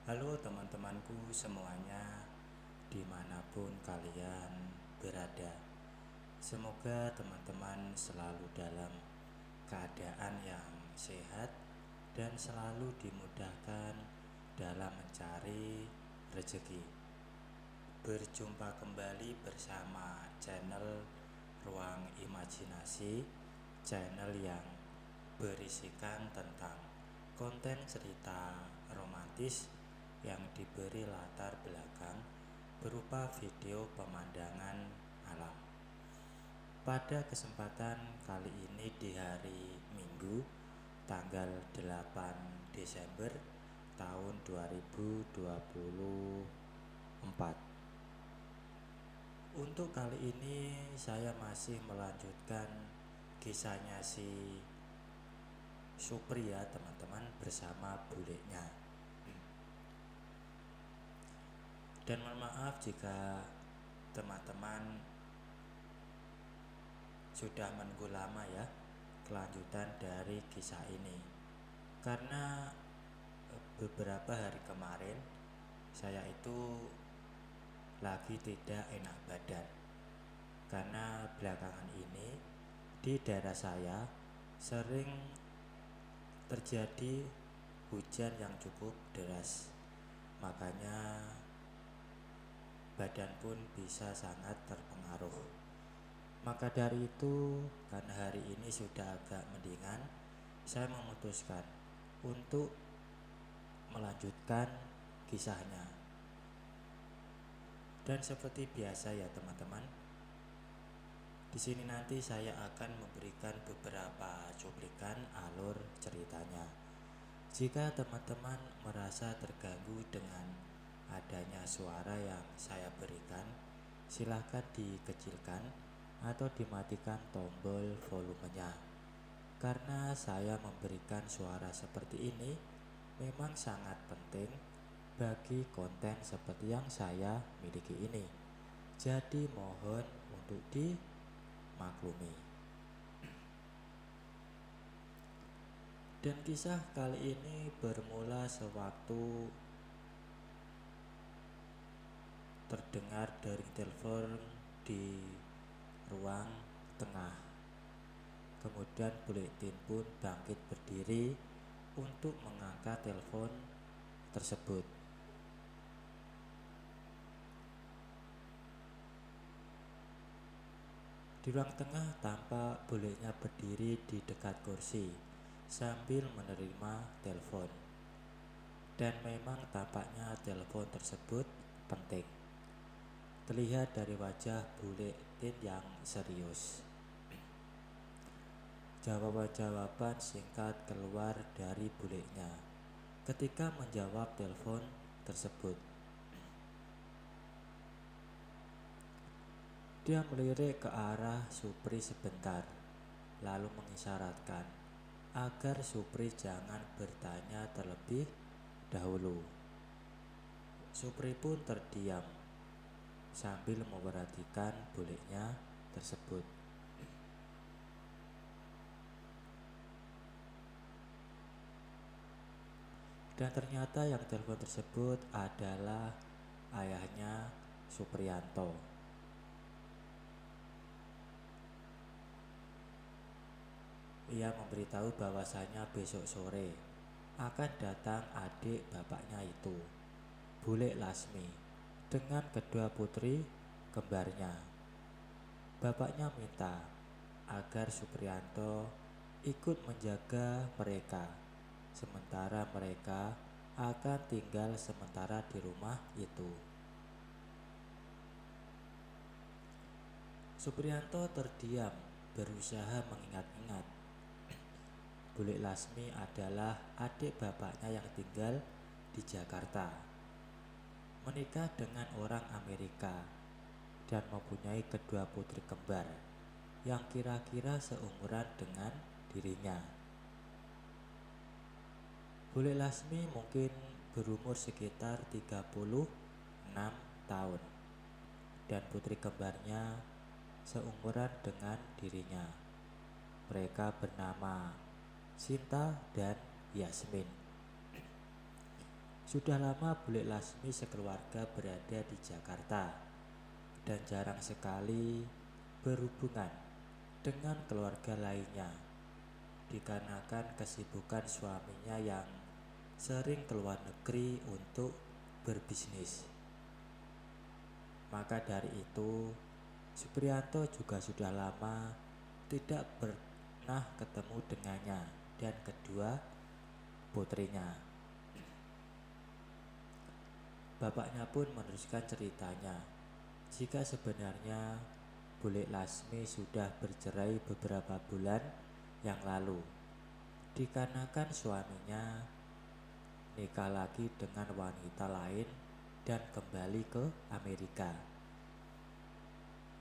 Halo teman-temanku semuanya, dimanapun kalian berada. Semoga teman-teman selalu dalam keadaan yang sehat dan selalu dimudahkan dalam mencari rezeki. Berjumpa kembali bersama channel Ruang Imajinasi, channel yang berisikan tentang konten cerita romantis yang diberi latar belakang berupa video pemandangan alam. Pada kesempatan kali ini di hari Minggu tanggal 8 Desember tahun 2024. Untuk kali ini saya masih melanjutkan kisahnya si Supri ya teman-teman, bersama bulenya. Dan mohon maaf jika teman-teman sudah menunggu lama ya kelanjutan dari kisah ini, karena beberapa hari kemarin saya itu lagi tidak enak badan, karena belakangan ini di daerah saya sering terjadi hujan yang cukup deras, makanya badan pun bisa sangat terpengaruh. Maka dari itu, karena hari ini sudah agak mendingan, saya memutuskan untuk melanjutkan kisahnya. Dan seperti biasa ya teman-teman, di sini nanti saya akan memberikan beberapa cuplikan alur ceritanya. Jika teman-teman merasa terganggu dengan adanya suara yang saya berikan, silahkan dikecilkan atau dimatikan tombol volumenya. Karena saya memberikan suara seperti ini memang sangat penting bagi konten seperti yang saya miliki ini. Jadi mohon untuk dimaklumi. Dan kisah kali ini bermula sewaktu terdengar dering telepon di ruang tengah. Kemudian Buletin pun bangkit berdiri untuk mengangkat telepon tersebut. Di ruang tengah tampak bulenya berdiri di dekat kursi sambil menerima telepon. Dan memang tampaknya telepon tersebut penting. Terlihat dari wajah Buletin yang serius. Jawaban-jawaban singkat keluar dari bulenya ketika menjawab telepon tersebut. Dia melirik ke arah Supri sebentar, lalu mengisyaratkan agar Supri jangan bertanya terlebih dahulu. Supri pun terdiam sambil memperhatikan bulenya tersebut. Dan ternyata yang telepon tersebut adalah ayahnya Suprianto. Ia memberitahu bahwasanya besok sore akan datang adik bapaknya itu, Bule Lasmi, dengan kedua putri kembarnya. Bapaknya minta agar Suprianto ikut menjaga mereka, sementara mereka akan tinggal sementara di rumah itu. Suprianto terdiam, berusaha mengingat-ingat. Bule Lasmi adalah adik bapaknya yang tinggal di Jakarta, menikah dengan orang Amerika, dan mempunyai kedua putri kembar yang kira-kira seumuran dengan dirinya. Bule Lasmi mungkin berumur sekitar 36 tahun dan putri kembarnya seumuran dengan dirinya. Mereka bernama Sinta dan Yasmin. Sudah lama Bule Lasmi sekeluarga berada di Jakarta dan jarang sekali berhubungan dengan keluarga lainnya dikarenakan kesibukan suaminya yang sering keluar negeri untuk berbisnis. Maka dari itu, Supriyanto juga sudah lama tidak pernah ketemu dengannya dan kedua putrinya. Bapaknya pun meneruskan ceritanya, jika sebenarnya Bule Lasmi sudah bercerai beberapa bulan yang lalu, dikarenakan suaminya nikah lagi dengan wanita lain dan kembali ke Amerika.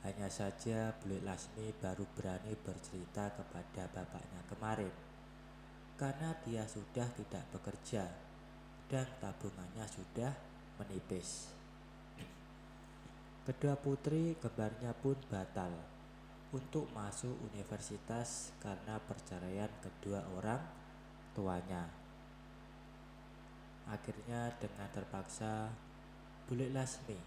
Hanya saja Bule Lasmi baru berani bercerita kepada bapaknya kemarin, karena dia sudah tidak bekerja dan tabungannya sudah menipis. Kedua putri kembarnya pun batal untuk masuk universitas karena perceraian kedua orang tuanya. Akhirnya dengan terpaksa Bule Lasmi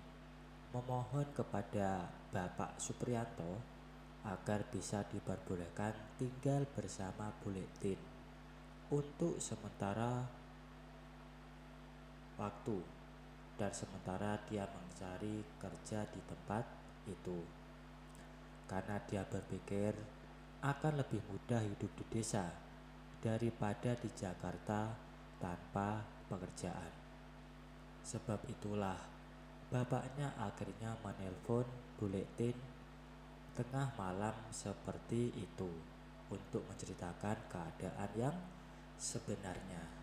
memohon kepada Bapak Supriyanto agar bisa diperbolehkan tinggal bersama Bule Tin untuk sementara waktu dan sementara dia mencari kerja di tempat itu, karena dia berpikir akan lebih mudah hidup di desa daripada di Jakarta tanpa pekerjaan. Sebab itulah bapaknya akhirnya menelpon Bule Tin tengah malam seperti itu untuk menceritakan keadaan yang sebenarnya.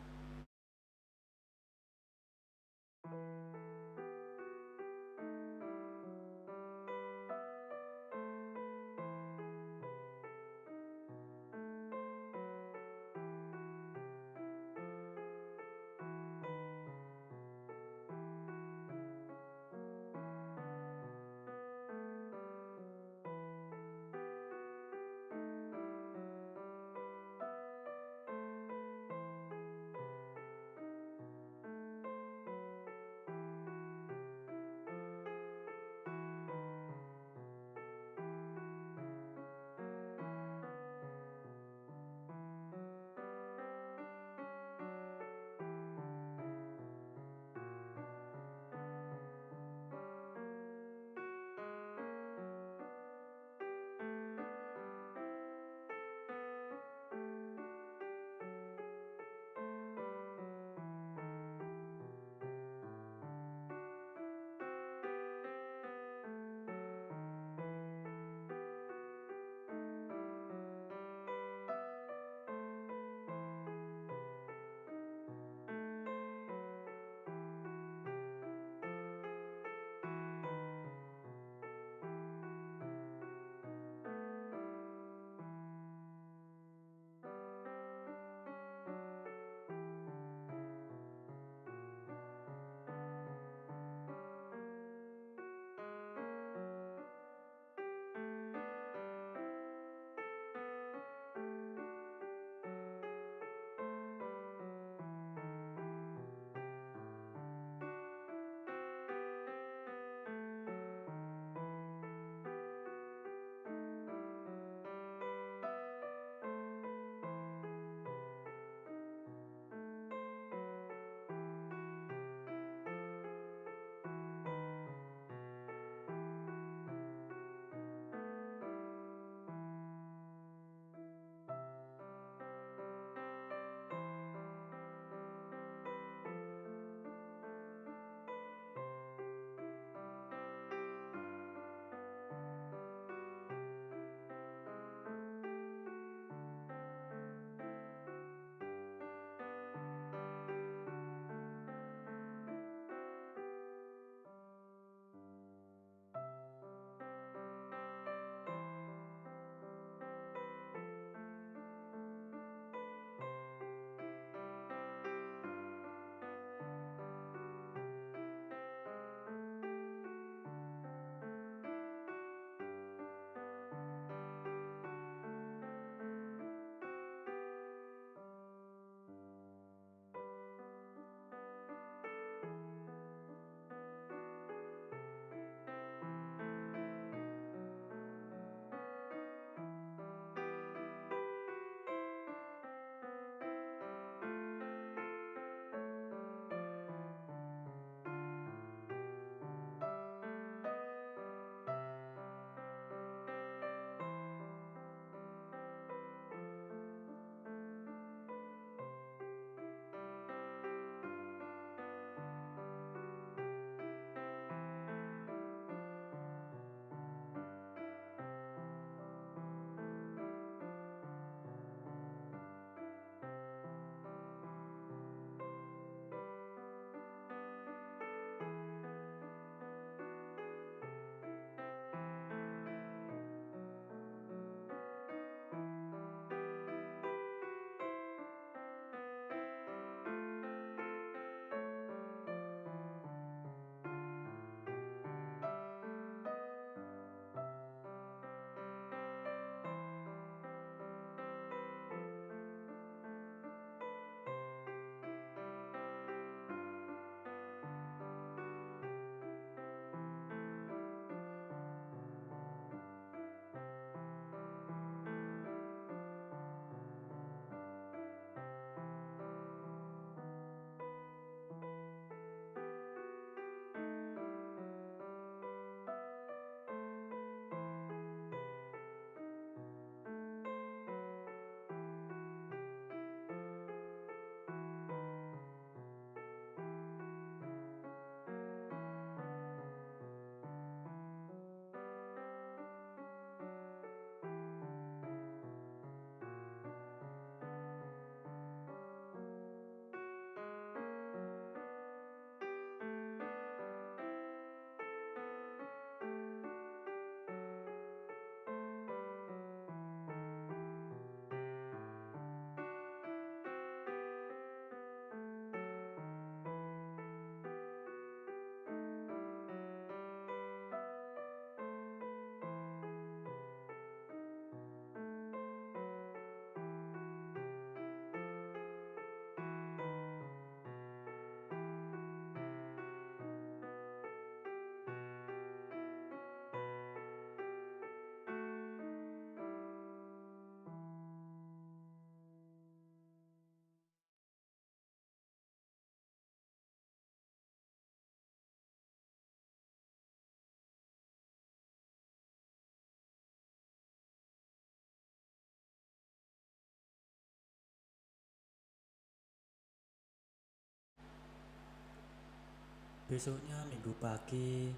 Besoknya Minggu pagi,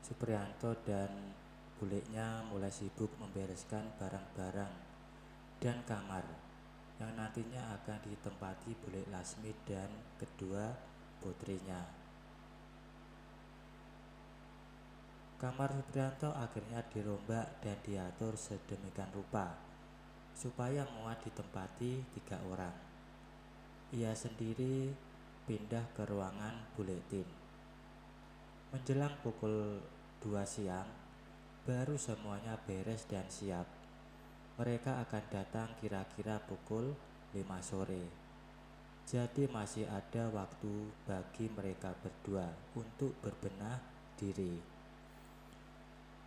Supriyanto dan bulenya mulai sibuk membereskan barang-barang dan kamar yang nantinya akan ditempati Bule Lasmi dan kedua putrinya. Kamar Supriyanto akhirnya dirombak dan diatur sedemikian rupa supaya muat ditempati 3 orang. Ia sendiri pindah ke ruangan buletin. Menjelang pukul 2 siang, baru semuanya beres dan siap. Mereka akan datang kira-kira pukul 5 sore. Jadi masih ada waktu bagi mereka berdua untuk berbenah diri.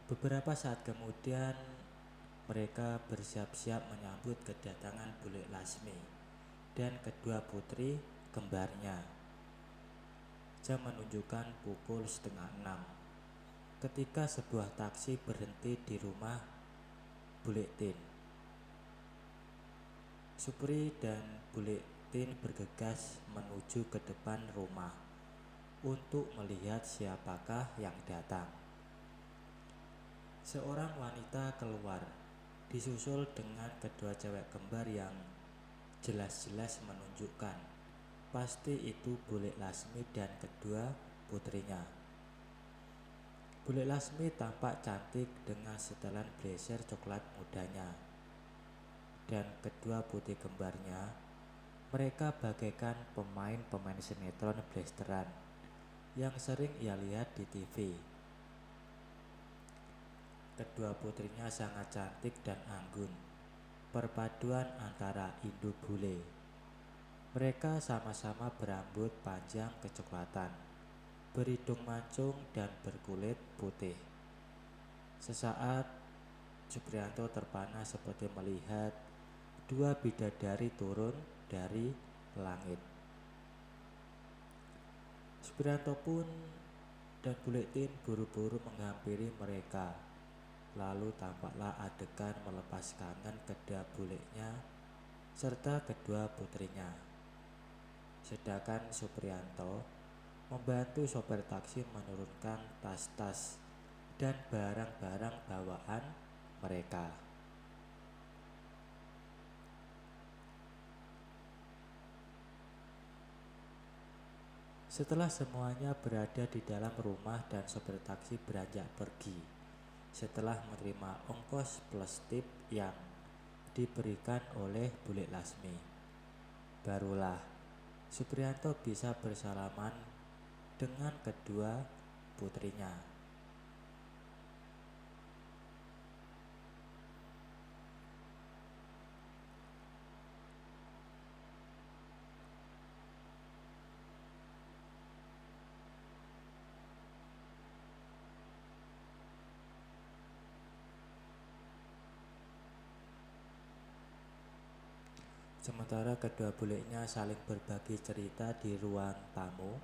Beberapa saat kemudian, mereka bersiap-siap menyambut kedatangan Bule Lasmi dan kedua putri kembarnya. Jam menunjukkan pukul 5:30 ketika sebuah taksi berhenti di rumah Buletin. Supri dan Buletin bergegas menuju ke depan rumah untuk melihat siapakah yang datang. Seorang wanita keluar, disusul dengan kedua cewek kembar yang jelas-jelas menunjukkan pasti itu Bule Lasmi dan kedua putrinya. Bule Lasmi tampak cantik dengan setelan blazer coklat mudanya, dan kedua putri kembarnya, mereka bagaikan pemain-pemain sinetron blasteran yang sering ia lihat di TV. Kedua putrinya sangat cantik dan anggun, perpaduan antara Indo bule. Mereka sama-sama berambut panjang kecoklatan, berhidung mancung dan berkulit putih. Sesaat Supriyanto terpana seperti melihat dua bidadari turun dari langit. Supriyanto pun dan Buletin buru-buru menghampiri mereka. Lalu tampaklah adegan melepas kangen kedua bulenya serta kedua putrinya. Sedangkan Supriyanto membantu sopir taksi menurunkan tas-tas dan barang-barang bawaan mereka. Setelah semuanya berada di dalam rumah dan sopir taksi beranjak pergi, setelah menerima ongkos plus tip yang diberikan oleh Bule Lasmi, barulah Supriyanto bisa bersalaman dengan kedua putrinya. Sementara kedua bulenya saling berbagi cerita di ruang tamu,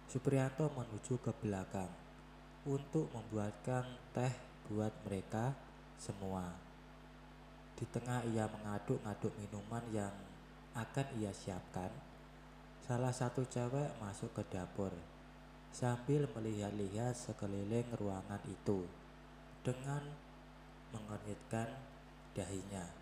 Supriyanto menuju ke belakang untuk membuatkan teh buat mereka semua. Di tengah ia mengaduk-ngaduk minuman yang akan ia siapkan, salah satu cewek masuk ke dapur sambil melihat-lihat sekeliling ruangan itu dengan mengernyitkan dahinya.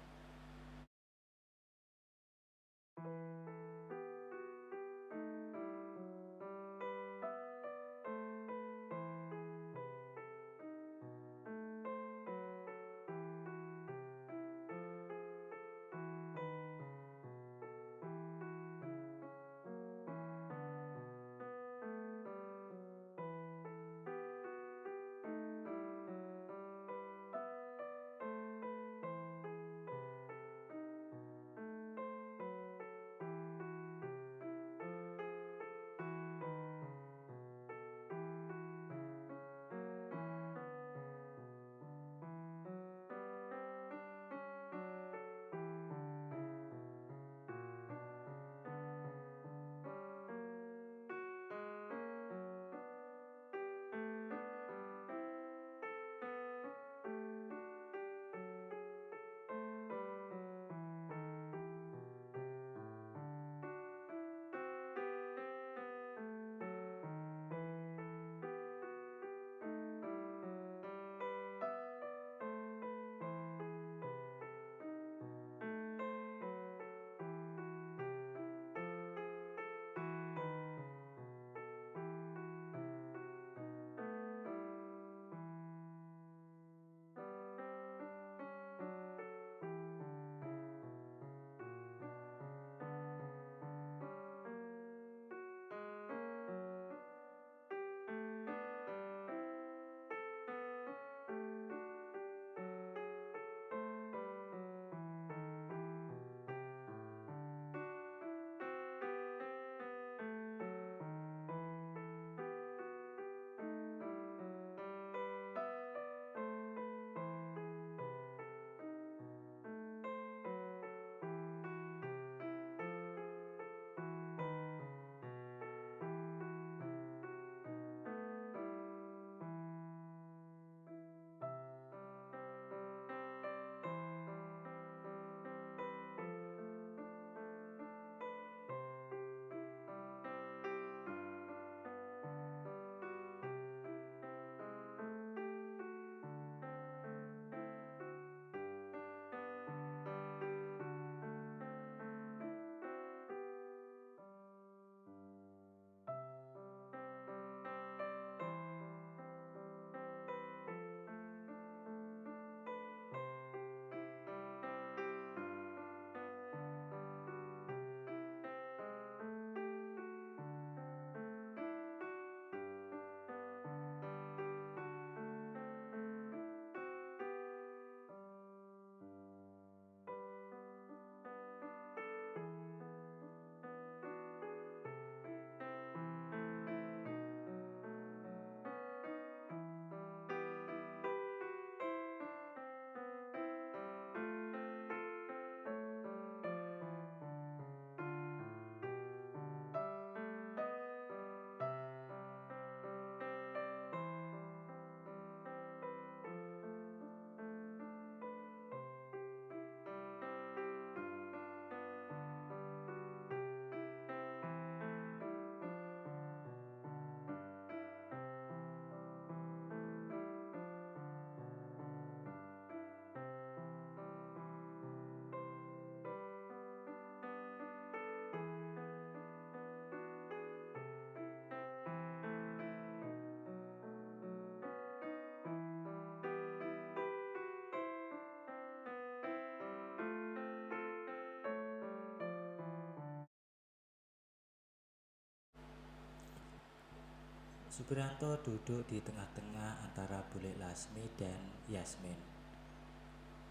Supriyanto duduk di tengah-tengah antara Bule Lasmi dan Yasmin.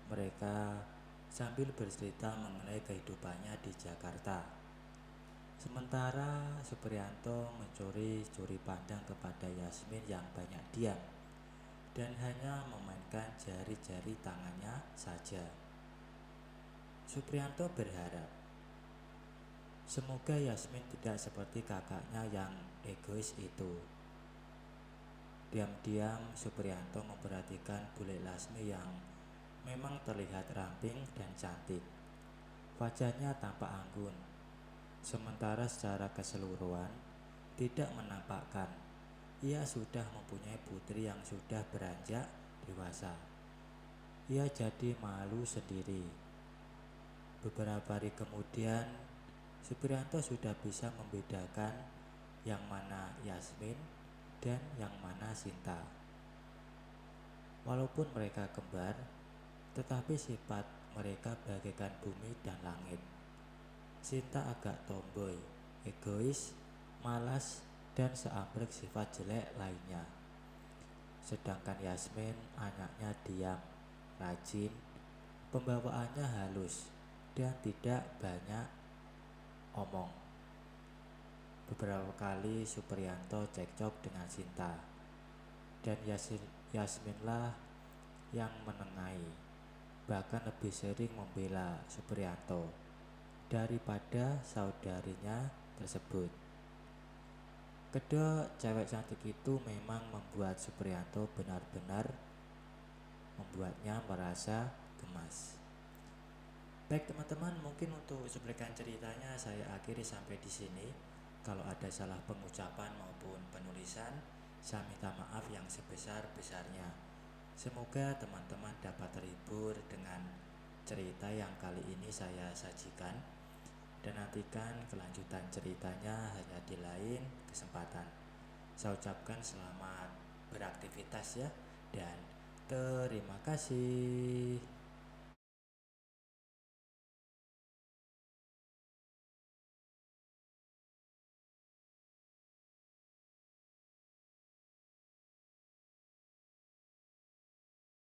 Mereka sambil bercerita mengenai kehidupannya di Jakarta. Sementara Supriyanto mencuri-curi pandang kepada Yasmin yang banyak diam dan hanya memainkan jari-jari tangannya saja. Supriyanto berharap semoga Yasmin tidak seperti kakaknya yang egois itu. Diam-diam Supriyanto memperhatikan Bule Lasmi yang memang terlihat ramping dan cantik. Wajahnya tampak anggun, sementara secara keseluruhan tidak menampakkan ia sudah mempunyai putri yang sudah beranjak dewasa. Ia jadi malu sendiri. Beberapa hari kemudian, Supriyanto sudah bisa membedakan yang mana Yasmin dan yang mana Sinta. Walaupun mereka kembar, tetapi sifat mereka bagaikan bumi dan langit. Sinta agak tomboy, egois, malas, dan seambrek sifat jelek lainnya. Sedangkan Yasmin anaknya diam, rajin, pembawaannya halus, dan tidak banyak omong. Beberapa kali Supriyanto cekcok dengan Sinta, dan Yasminlah yang menengahi, bahkan lebih sering membela Supriyanto daripada saudarinya tersebut. Kedua cewek cantik itu memang membuat Supriyanto benar-benar membuatnya merasa gemas. Baik teman-teman, mungkin untuk cuplikan ceritanya saya akhiri sampai di sini. Kalau ada salah pengucapan maupun penulisan, saya minta maaf yang sebesar-besarnya. Semoga teman-teman dapat terhibur dengan cerita yang kali ini saya sajikan, dan nantikan kelanjutan ceritanya hanya di lain kesempatan. Saya ucapkan selamat beraktivitas ya, dan terima kasih.